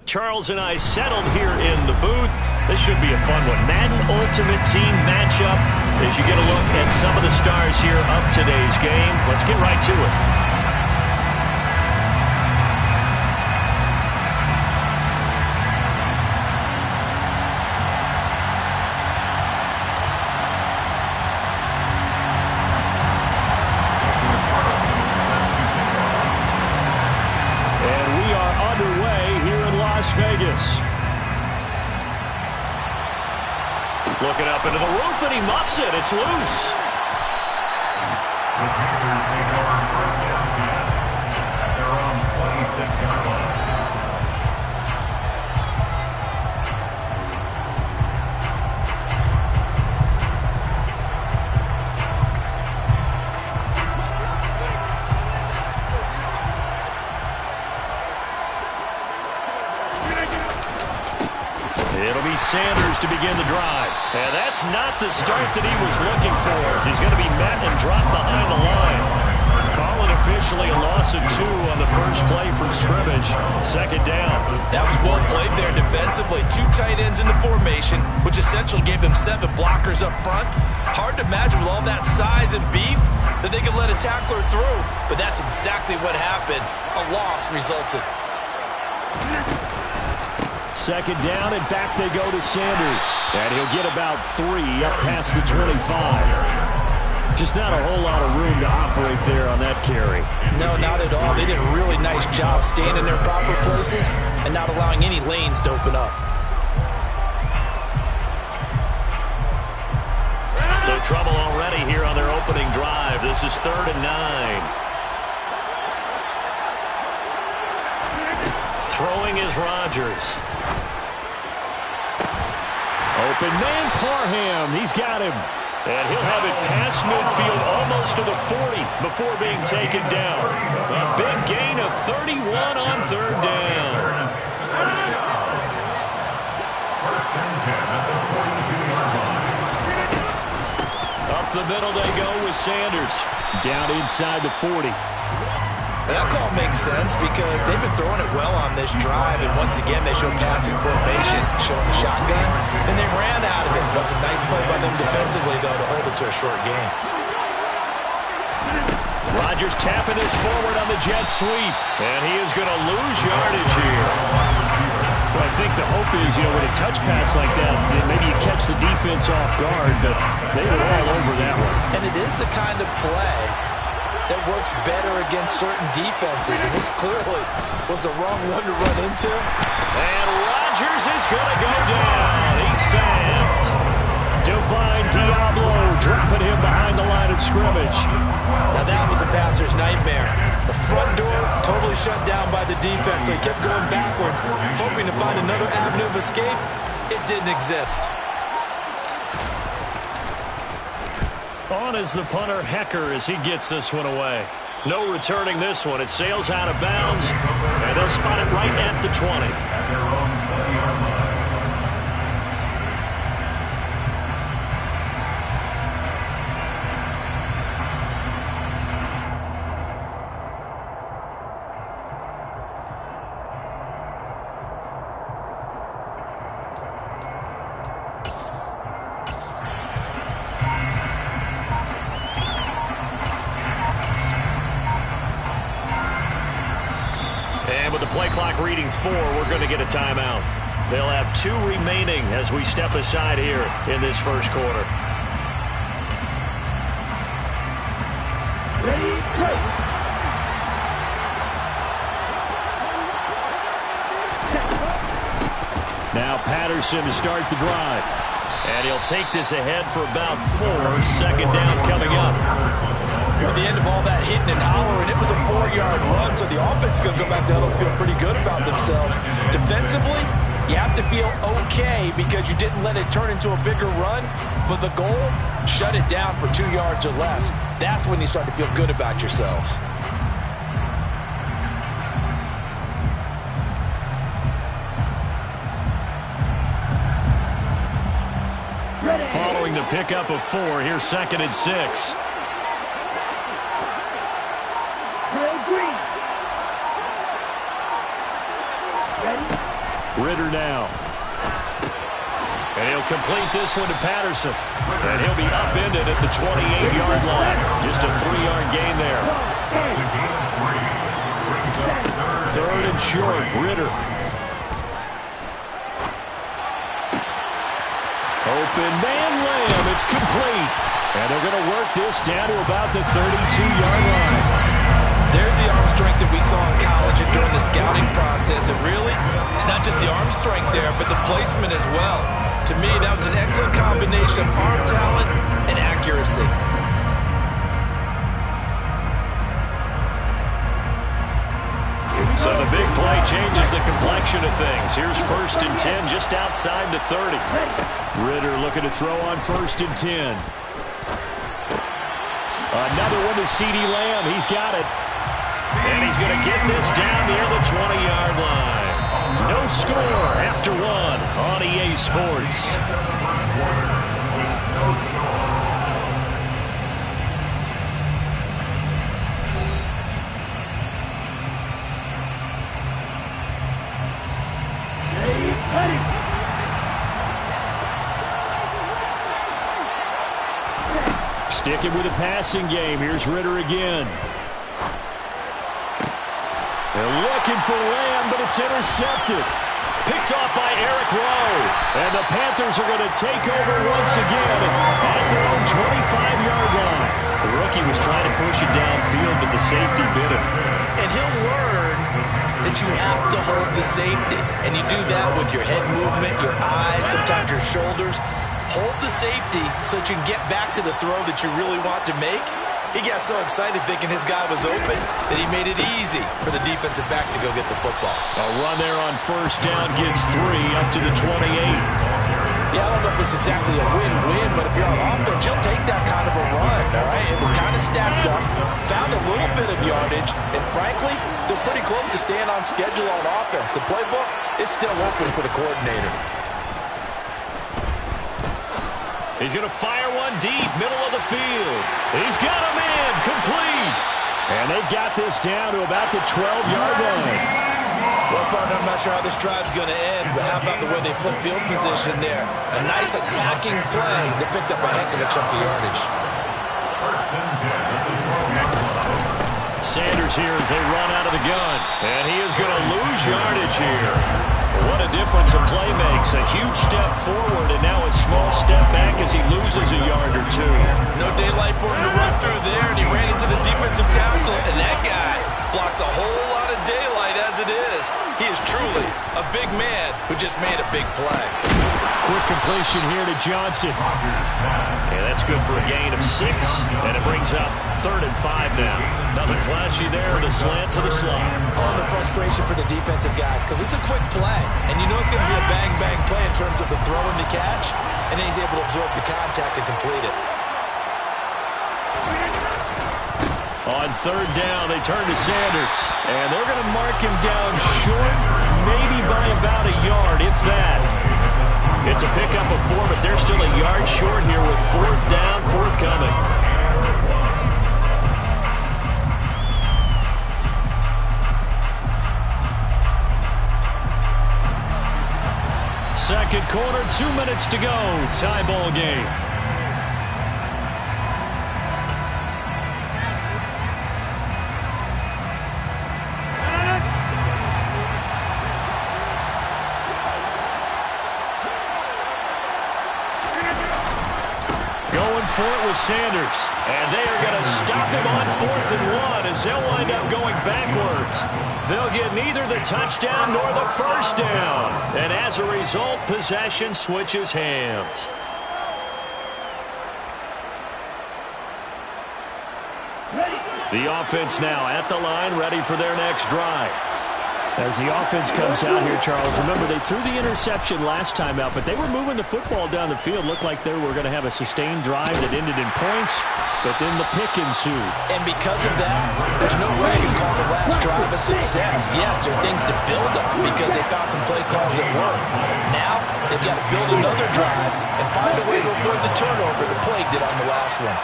Charles and I settled here in the booth. This should be a fun one. Madden Ultimate Team matchup as you get a look at some of the stars here of today's game. Let's get right to it. Vegas. Looking up into the roof, and he muffs it. It's loose. The Panthers take over first down 10 at their own 26-yard line. It'll be Sanders to begin the drive. And that's not the start that he was looking for, as he's going to be met and dropped behind the line. Calling officially a loss of 2 on the first play from scrimmage. Second down. That was well played there defensively. 2 tight ends in the formation, which essentially gave them 7 blockers up front. Hard to imagine with all that size and beef that they could let a tackler through. But that's exactly what happened. A loss resulted. Second down, and back they go to Sanders. And he'll get about 3 up past the 25. Just not a whole lot of room to operate there on that carry. No, not at all. They did a really nice job staying in their proper places and not allowing any lanes to open up. So trouble already here on their opening drive. This is 3rd and 9. Throwing is Rodgers. Open man, Parham. He's got him. And he'll have it past midfield almost to the 40 before being taken down. A big gain of 31 on 3rd down. First and 10 at the 42-yard line. Up the middle they go with Sanders. Down inside the 40. That call makes sense because they've been throwing it well on this drive, and once again they show passing formation, showing the shotgun, and they ran out of it. That's a nice play by them defensively, though, to hold it to a short game. Rodgers tapping this forward on the jet sweep, and he is going to lose yardage here. Well, I think the hope is, with a touch pass like that, maybe you catch the defense off guard, but they were all over that one. And it is the kind of play that works better against certain defenses, and this clearly was the wrong one to run into. And Rodgers is going to go down. He's sacked. Divine Diablo dropping him behind the line of scrimmage. Now that was a passer's nightmare. The front door totally shut down by the defense, so he kept going backwards, hoping to find another avenue of escape. It didn't exist. On is the punter, Hecker, as he gets this one away. No returning this one. It sails out of bounds, and they'll spot it right at the 20. At their own 20-yard line. And with the play clock reading 4, we're going to get a timeout. They'll have 2 remaining as we step aside here in this first quarter. Ready, go. Now Patterson to start the drive. And he'll take this ahead for about 4. Second down coming up. At the end of all that hitting and hollering, it was a 4-yard run, so the offense is going to go back down and feel pretty good about themselves. Defensively, you have to feel okay because you didn't let it turn into a bigger run, but the goal, shut it down for 2 yards or less. That's when you start to feel good about yourselves. Following the pickup of 4, here's 2nd and 6. Green. Ready? Ritter now. And he'll complete this one to Patterson. And he'll be upended at the 28-yard line. Just a 3-yard gain there. Third and short, Ritter. Open man Lamb, it's complete. And they're going to work this down to about the 32-yard line. There's the arm strength that we saw in college and during the scouting process. And really, it's not just the arm strength there, but the placement as well. To me, that was an excellent combination of arm talent and accuracy. So the big play changes the complexion of things. Here's 1st and 10 just outside the 30. Ritter looking to throw on 1st and 10. Another one to CeeDee Lamb. He's got it. And he's going to get this down near the 20-yard line. No score after one on EA Sports. Sticking with the passing game. Here's Ritter again. They're looking for Lamb, but it's intercepted. Picked off by Eric Rowe. And the Panthers are going to take over once again at their own 25-yard line. The rookie was trying to push it downfield, but the safety bit him. And he'll learn that you have to hold the safety. And you do that with your head movement, your eyes, sometimes your shoulders. Hold the safety so that you can get back to the throw that you really want to make. He got so excited thinking his guy was open that he made it easy for the defensive back to go get the football. A run there on 1st down gets 3 up to the 28. Yeah, I don't know if it's exactly a win-win, but if you're on offense, you'll take that kind of a run, all right? It was kind of stacked up, found a little bit of yardage, and frankly, they're pretty close to staying on schedule on offense. The playbook is still open for the coordinator. He's going to fire one deep, middle of the field. He's got him in, complete. And they've got this down to about the 12-yard line. Well, partner, I'm not sure how this drive's going to end, but how about the way they flip field position there? A nice attacking play that picked up a heck of a chunk of yardage. Sanders here as they run out of the gun. And he is going to lose yardage here. What a difference a play makes. A huge step forward and now a small step back as he loses a yard or two. No daylight for him to run through there, and he ran into the defensive tackle, and that guy blocks a whole lot of daylight as it is. He is truly a big man who just made a big play. Quick completion here to Johnson. Yeah, that's good for a gain of 6, and it brings up 3rd and 5 now. Nothing flashy there, the slant to the slot. Oh, the frustration for the defensive guys, because it's a quick play, and you know it's going to be a bang-bang play in terms of the throw and the catch, and then he's able to absorb the contact and complete it. On 3rd down, they turn to Sanders, and they're going to mark him down short, maybe by about a yard, if that. It's a pickup of 4, but they're still a yard short here with 4th down, forthcoming. Second quarter, 2 minutes to go. Tie ball game. For it was Sanders, and they are going to stop him on 4th and 1 as they'll wind up going backwards. They'll get neither the touchdown nor the 1st down, and as a result, possession switches hands. The offense now at the line, ready for their next drive. As the offense comes out here, Charles, remember they threw the interception last time out, but they were moving the football down the field. Looked like they were going to have a sustained drive that ended in points, but then the pick ensued. And because of that, there's no way you can call the last drive a success. Yes, there are things to build on because they found some play calls that work. Now, they've got to build another drive and find a way to avoid the turnover that plagued it on the last one.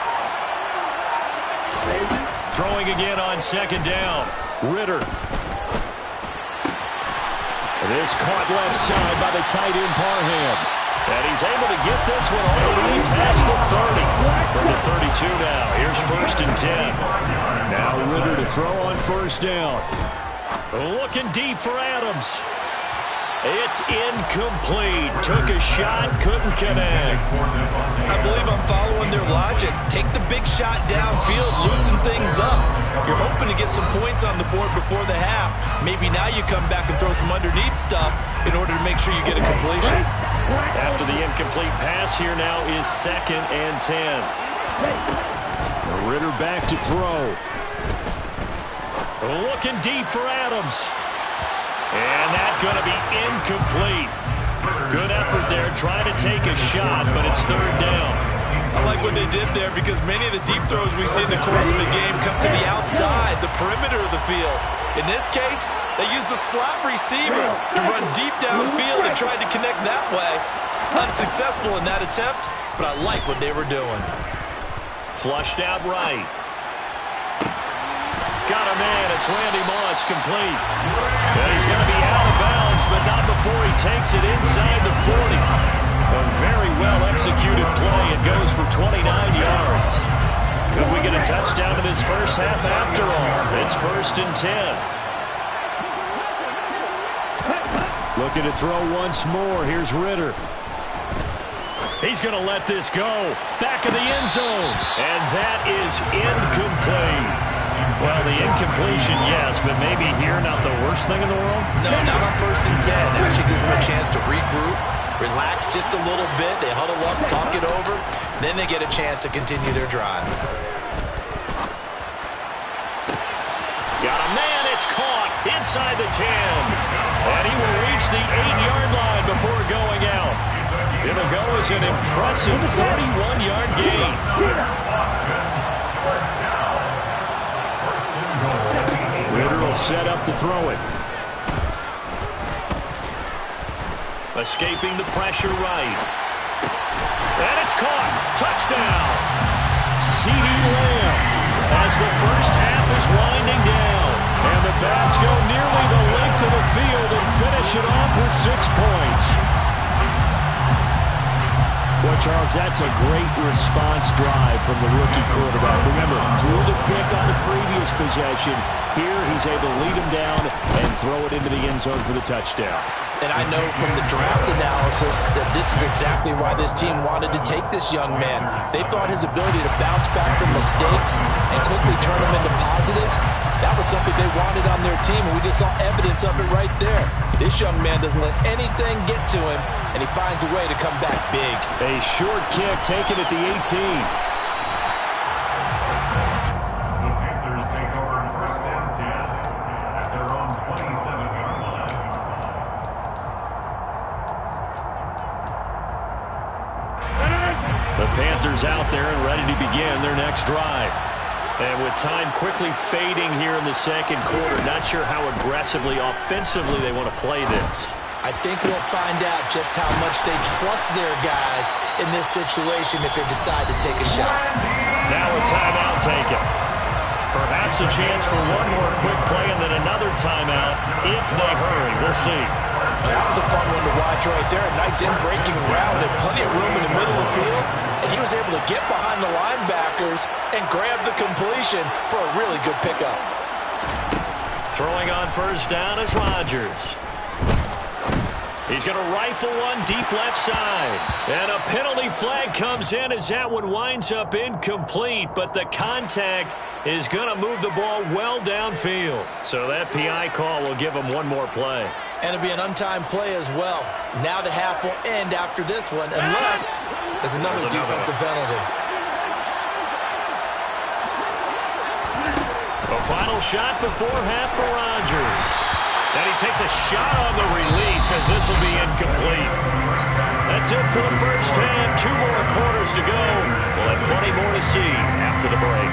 Throwing again on 2nd down. Ritter. This caught left side by the tight end Parham. And he's able to get this one all the way past the 30. From the 32 now. Here's 1st and 10. Now Ritter to throw on 1st down. Looking deep for Adams. It's incomplete. Took a shot, couldn't connect. I believe I'm following their logic. Take the big shot downfield, loosen things up. You're hoping to get some points on the board before the half. Maybe now you come back and throw some underneath stuff in order to make sure you get a completion. After the incomplete pass, here now is 2nd and 10. Ritter back to throw. Looking deep for Adams. And that's going to be incomplete. Good effort there, trying to take a shot, but it's 3rd down. I like what they did there because many of the deep throws we see in the course of a game come to the outside, the perimeter of the field. In this case, they used the slot receiver to run deep downfield and tried to connect that way. Unsuccessful in that attempt, but I like what they were doing. Flushed out right. Got a man. It's Randy Moss, complete. And he's going to be out of bounds, but not before he takes it inside the 40. A very well-executed play. It goes for 29 yards. Could we get a touchdown in this first half after all? It's 1st and 10. Looking to throw once more. Here's Ritter. He's going to let this go. Back of the end zone. And that is incomplete. Well, the incompletion, yes, but maybe here not the worst thing in the world? No, not on 1st and 10. Actually gives them a chance to regroup, relax just a little bit. They huddle up, talk it over. Then they get a chance to continue their drive. Got a man. It's caught inside the 10. And he will reach the 8-yard line before going out. It'll go as an impressive 31-yard gain. Ritter will set up to throw it. Escaping the pressure right. And it's caught. Touchdown. CeeDee Lamb as the first half is winding down. And the Bats go nearly the length of the field and finish it off with 6 points. Well, Charles, that's a great response drive from the rookie quarterback. Remember, threw the pick on the previous possession. Here, he's able to lead him down and throw it into the end zone for the touchdown. And I know from the draft analysis that this is exactly why this team wanted to take this young man. They thought his ability to bounce back from mistakes and quickly turn them into positives, that was something they wanted on their team, and we just saw evidence of it right there. This young man doesn't let anything get to him, and he finds a way to come back big. A short kick taken at the 18. The Panthers take over 1st and 10 at their own 27-yard line. The Panthers out there and ready to begin their next drive. And with time quickly fading here in the second quarter, not sure how aggressively, offensively they want to play this. I think we'll find out just how much they trust their guys in this situation if they decide to take a shot. Now a timeout taken. Perhaps a chance for one more quick play and then another timeout if they hurry. We'll see. That was a fun one to watch right there. A nice in-breaking route. Had plenty of room in the middle of the field. And he was able to get behind the linebackers and grab the completion for a really good pickup. Throwing on 1st down is Rodgers. He's going to rifle one deep left side. And a penalty flag comes in as that one winds up incomplete. But the contact is going to move the ball well downfield. So that PI call will give him one more play. And it'll be an untimed play as well. Now the half will end after this one, unless there's another defensive penalty. A final shot before half for Rodgers. And he takes a shot on the release as this will be incomplete. That's it for the first half. 2 more quarters to go. We'll have plenty more to see after the break.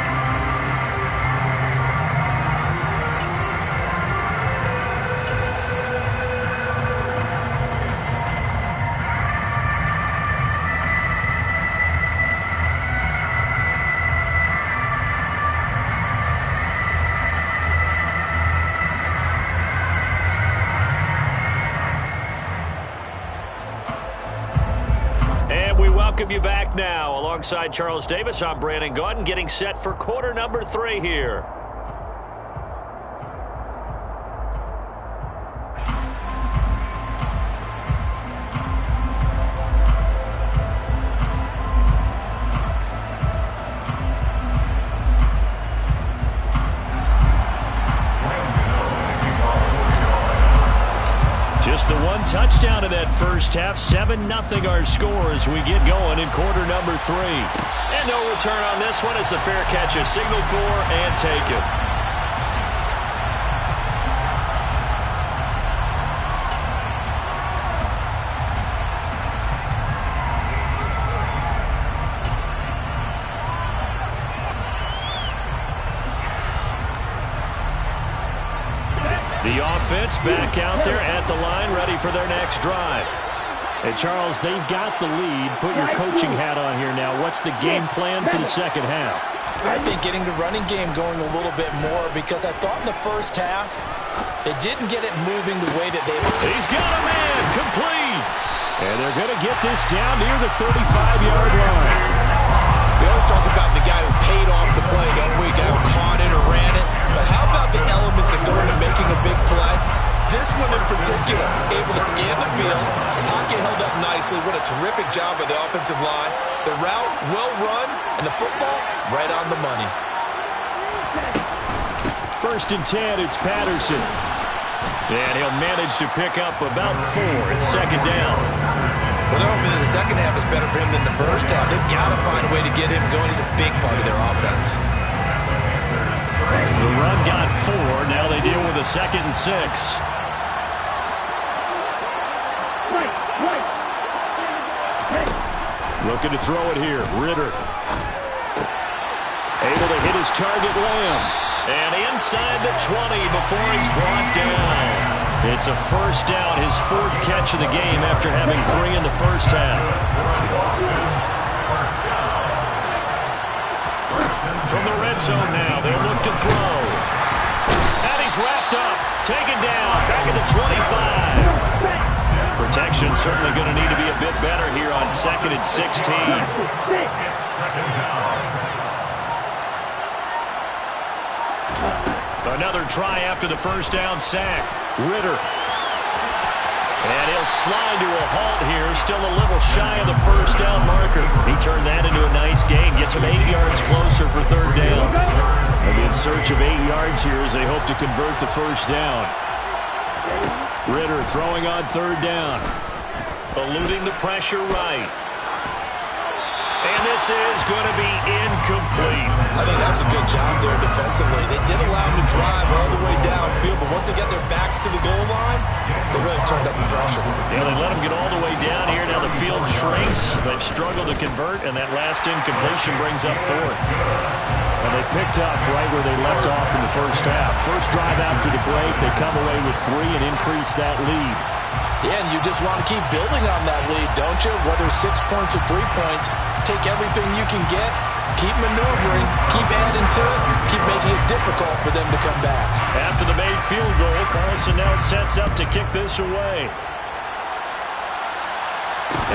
welcome you back now. Alongside Charles Davis, I'm Brandon Gaudin, getting set for quarter number 3 here. Just the one touchdown in that first half. 7-0 our score as we get going in quarter number 3. And no return on this one as the fair catch is signaled for and taken. The offense back out there at the line, ready for their next drive. And, Charles, they've got the lead. Put your coaching hat on here now. What's the game plan for the second half? I think getting the running game going a little bit more, because I thought in the first half it didn't get it moving the way that they... He's got a man, complete. And they're going to get this down near the 35-yard line. We always talk about the guy who paid off the play, don't we? The guy who caught it or ran it. But how about the elements that go into making a big play? This one in particular, able to scan the field, pocket held up nicely. What a terrific job by the offensive line. The route, well run, and the football, right on the money. 1st and 10, it's Patterson. And he'll manage to pick up about 4. It's 2nd down. Well, they're hoping that the second half is better for him than the first half. They've got to find a way to get him going. He's a big part of their offense. The run got 4. Now they deal with a 2nd and 6. Looking to throw it here. Ritter. Able to hit his target, Lamb. And inside the 20 before he's brought down. It's a 1st down, his 4th catch of the game after having 3 in the first half. From the red zone now, they'll look to throw. And he's wrapped up, taken down, back at the 25. Protection certainly going to need to be a bit better here on 2nd and 16. Another try after the 1st down sack. Ritter. And he'll slide to a halt here. Still a little shy of the 1st down marker. He turned that into a nice gain. Gets him 8 yards closer for 3rd down. They'll be in search of 8 yards here as they hope to convert the 1st down. Ritter throwing on 3rd down. Eluding the pressure right. And this is going to be incomplete. I think that was a good job there defensively. They did allow him to drive all the way downfield, but once they got their backs to the goal line, they really turned up the pressure. Yeah, they let him get all the way down here. Now the field shrinks. They've struggled to convert, and that last incompletion brings up 4th. And they picked up right where they left off in the first half. First drive after the break, they come away with 3 and increase that lead. Yeah, and you just want to keep building on that lead, don't you? Whether 6 points or 3 points, take everything you can get, keep maneuvering, keep adding to it, keep making it difficult for them to come back. After the made field goal, Carlson now sets up to kick this away.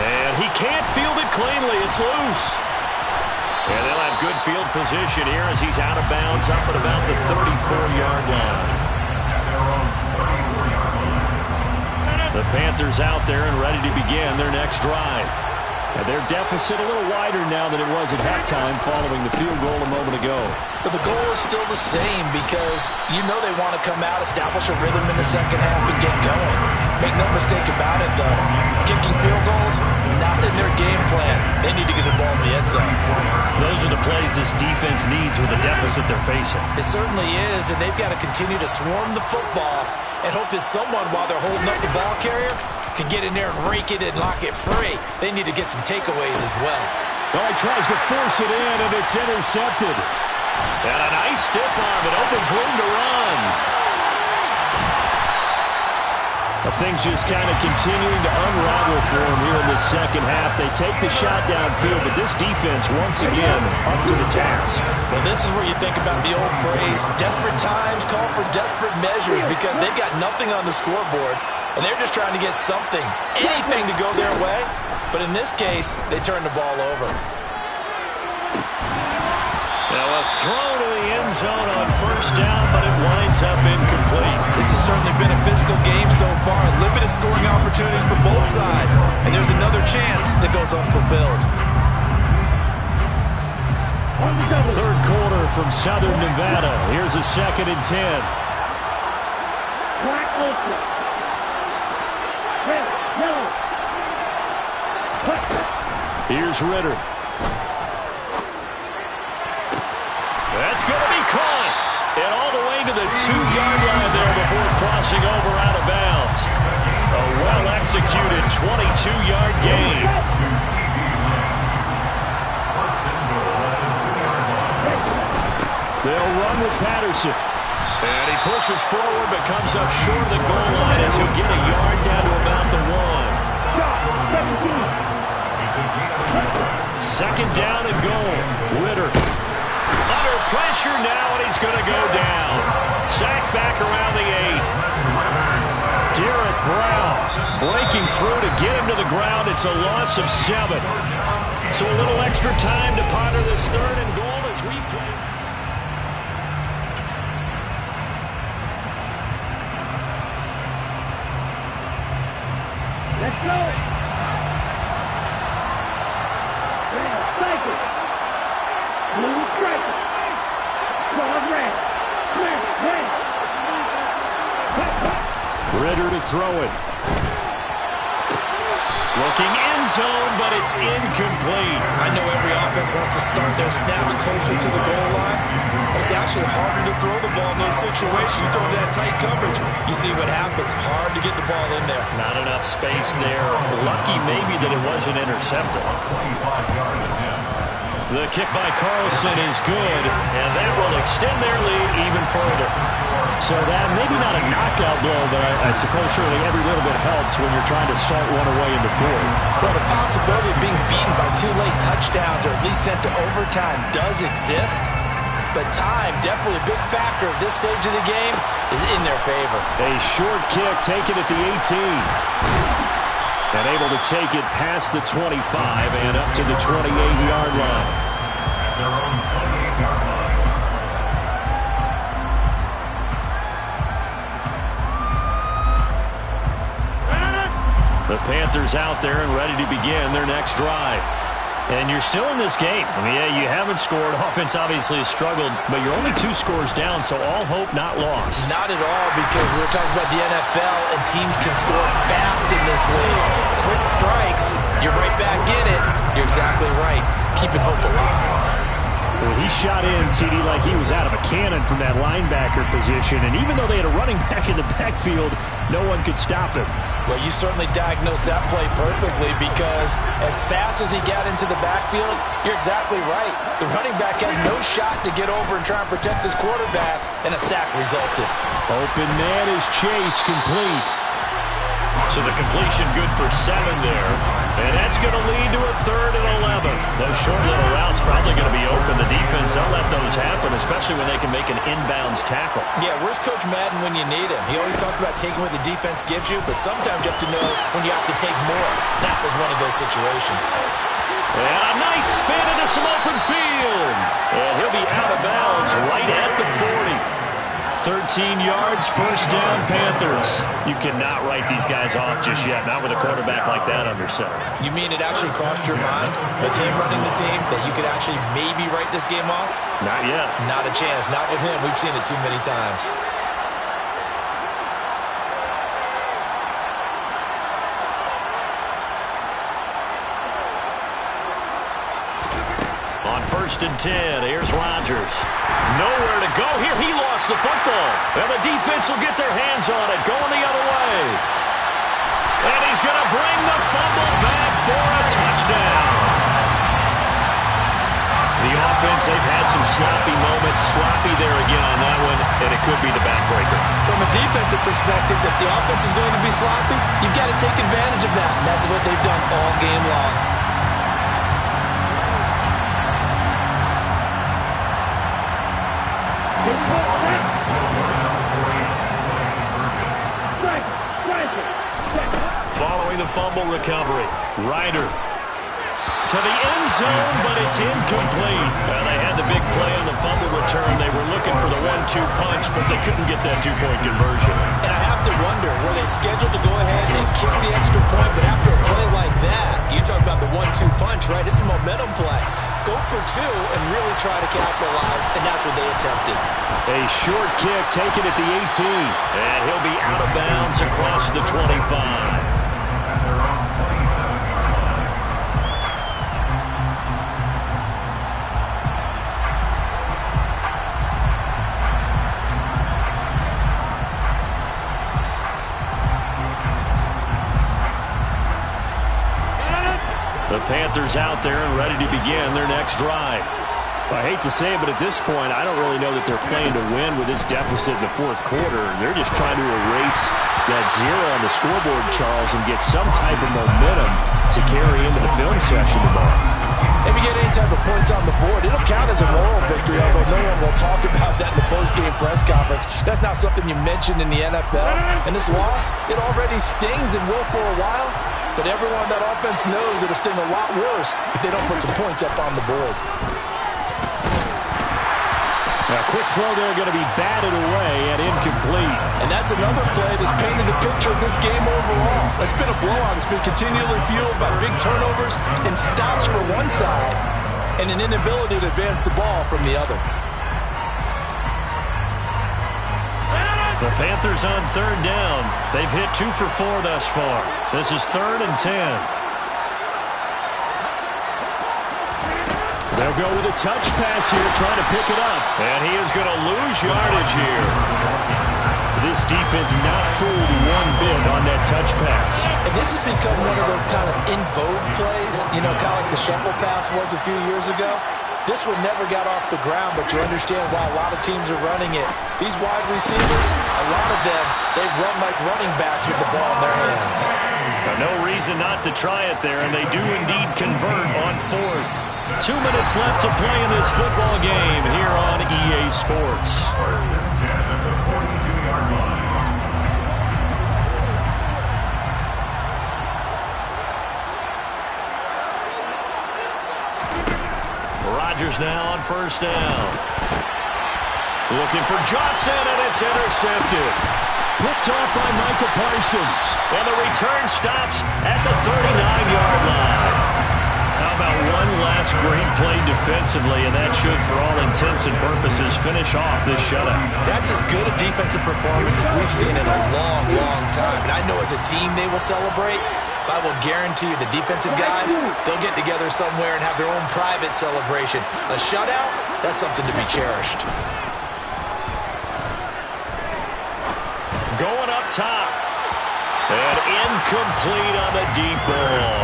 And he can't field it cleanly. It's loose. And they'll have good field position here as he's out of bounds up at about the 34-yard line. The Panthers out there and ready to begin their next drive. And their deficit a little wider now than it was at halftime following the field goal a moment ago. But the goal is still the same because you know they want to come out, establish a rhythm in the second half, and get going. Make no mistake about it, though. Kicking field goals, not in their game plan. They need to get the ball in the end zone. Those are the plays this defense needs with the deficit they're facing. It certainly is, and they've got to continue to swarm the football and hope that someone, while they're holding up the ball carrier, can get in there and rake it and lock it free. They need to get some takeaways as well. Well, he tries to force it in, and it's intercepted. And a nice stiff arm. It opens room to run. Things just kind of continuing to unravel for him here in the second half. They take the shot downfield, but this defense, once again, up to the task. Well, this is where you think about the old phrase, desperate times call for desperate measures, because they've got nothing on the scoreboard, and they're just trying to get something, anything to go their way. But in this case, they turned the ball over. Now a throw to the end zone on first down, but it winds up incomplete. This has certainly been a physical game so far. Limited scoring opportunities for both sides. And there's another chance that goes unfulfilled. Third quarter from Southern Nevada. Here's a 2nd and 10. Here's Ritter. That's going to be caught. And all the way to the 2-yard line there before crossing over out of bounds. A well-executed 22-yard gain. They'll run with Patterson. And he pushes forward but comes up short of the goal line as he'll get a yard down to about the 1. 2nd down and goal. Ritter. Under pressure now, and he's going to go down. Sacked back around the 8. Derek Brown breaking through to get him to the ground. It's a loss of 7. So a little extra time to ponder this 3rd and goal as we play. Let's go. Cycle. Blue striker. Cross red. Red. Ritter to throw it. Looking end zone, but it's incomplete. I know every offense wants to start their snaps closer to the goal line, but it's actually harder to throw the ball in those situations. You throw that tight coverage, you see what happens. Hard to get the ball in there. Not enough space there. Lucky maybe that it wasn't intercepted. 25 yards in. The kick by Carlson is good, and that will extend their lead even further. So that maybe not a knockout blow, but I suppose certainly every little bit helps when you're trying to salt one away in the 4th. Well, the possibility of being beaten by 2 late touchdowns or at least sent to overtime does exist, but time, definitely a big factor at this stage of the game, is in their favor. A short kick taken at the 18. And able to take it past the 25 and up to the 28-yard line. At their own 28-yard line. The Panthers out there and ready to begin their next drive. And you're still in this game. I mean, yeah, you haven't scored. Offense obviously has struggled, but you're only 2 scores down, so all hope not lost. Not at all, because we're talking about the NFL, and teams can score fast in this league. Quick strikes, you're right back in it. You're exactly right. Keeping hope alive. Well, he shot in, CD, like he was out of a cannon from that linebacker position, and even though they had a running back in the backfield, no one could stop him. Well, you certainly diagnosed that play perfectly, because as fast as he got into the backfield, you're exactly right. The running back had no shot to get over and try and protect his quarterback, and a sack resulted. Open man is Chase, complete. So the completion good for 7 there. And that's going to lead to a 3rd and 11. Those short little routes probably going to be open. The defense, they'll let those happen, especially when they can make an inbounds tackle. Yeah, where's Coach Madden when you need him? He always talked about taking what the defense gives you, but sometimes you have to know when you have to take more. That was one of those situations. And a nice spin into some open field. And he'll be out of bounds right at the 40. 13 yards, first down, Panthers. You cannot write these guys off just yet, not with a quarterback like that under center. You mean it actually crossed your mind with him running the team that you could actually maybe write this game off? Not yet. Not a chance. Not with him. We've seen it too many times. On 1st and 10, here's Rodgers. Nowhere to go here. He lost the football. And the defense will get their hands on it, going the other way. And he's going to bring the fumble back for a touchdown. The offense, they've had some sloppy moments. Sloppy there again on that one, and it could be the backbreaker. From a defensive perspective, if the offense is going to be sloppy, you've got to take advantage of that. And that's what they've done all game long. Following the fumble recovery, Ryder To the end zone, but it's incomplete. Well, they had the big play on the fumble return. They were looking for the 1-2 punch, but they couldn't get that two-point conversion. And I have to wonder, were they scheduled to go ahead and kick the extra point? But after a play like that, you talk about the 1-2 punch, right? It's a momentum play. Go for two and really try to capitalize, and that's what they attempted. A short kick taken at the 18. And he'll be out of bounds across the 25. The Panthers out there and ready to begin their next drive. I hate to say it, but at this point, I don't really know that they're playing to win with this deficit in the fourth quarter. They're just trying to erase that zero on the scoreboard, Charles, and get some type of momentum to carry into the film session tomorrow. If you get any type of points on the board, it'll count as a moral victory, although no one will talk about that in the post-game press conference. That's not something you mentioned in the NFL. And this loss, it already stings and will for a while. But everyone on that offense knows it'll sting a lot worse if they don't put some points up on the board. A quick throw there going to be batted away and incomplete. And that's another play that's painted the picture of this game overall. It's been a blowout. It's been continually fueled by big turnovers and stops for one side and an inability to advance the ball from the other. The Panthers on third down. They've hit 2 for 4 thus far. This is 3rd and 10. They'll go with a touch pass here, trying to pick it up. And he is going to lose yardage here. This defense not fooled one bit on that touch pass. And this has become one of those kind of in vogue plays, you know, kind of like the shuffle pass was a few years ago. This one never got off the ground, but you understand why a lot of teams are running it. These wide receivers, a lot of them, they run like running backs with the ball in their hands. No reason not to try it there, and they do indeed convert on 4th. 2 minutes left to play in this football game here on EA Sports. Rodgers now on first down. Looking for Johnson, and it's intercepted. Picked off by Michael Parsons. And the return stops at the 39-yard line. How about one last great play defensively, and that should, for all intents and purposes, finish off this shutout. That's as good a defensive performance as we've seen in a long, long time. And I know as a team they will celebrate, but I will guarantee you the defensive guys, they'll get together somewhere and have their own private celebration. A shutout, that's something to be cherished. Going up top. And incomplete on the deep ball.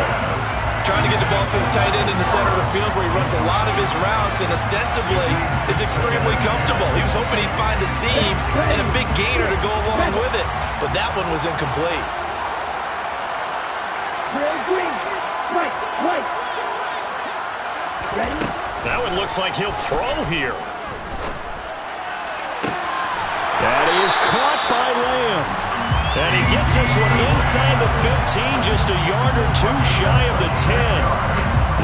Trying to get the ball to his tight end in the center of the field where he runs a lot of his routes and ostensibly is extremely comfortable. He was hoping he'd find a seam and a big gainer to go along with it, but that one was incomplete. That one looks like he'll throw here. That is caught by Lamb. And he gets this one inside the 15, just a yard or two shy of the 10.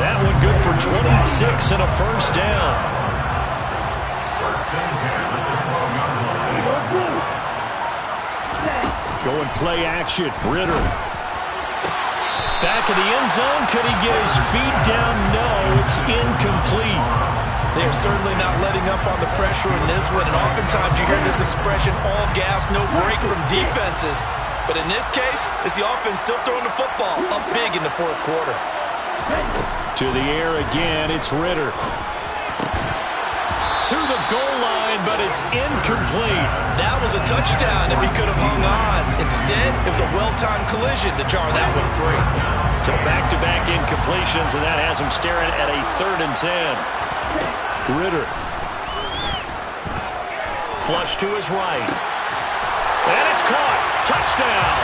That one good for 26 and a first down. Going play action. Ritter. Back in the end zone. Could he get his feet down? No, it's incomplete. They are certainly not letting up on the pressure in this one, and oftentimes you hear this expression, all gas, no break from defenses. But in this case, it's the offense still throwing the football up big in the fourth quarter. To the air again, it's Ritter. To the goal line, but it's incomplete. That was a touchdown if he could have hung on. Instead, it was a well-timed collision to jar that one free. So back-to-back incompletions, and that has him staring at a 3rd and 10. Ritter. Flush to his right. And it's caught. Touchdown.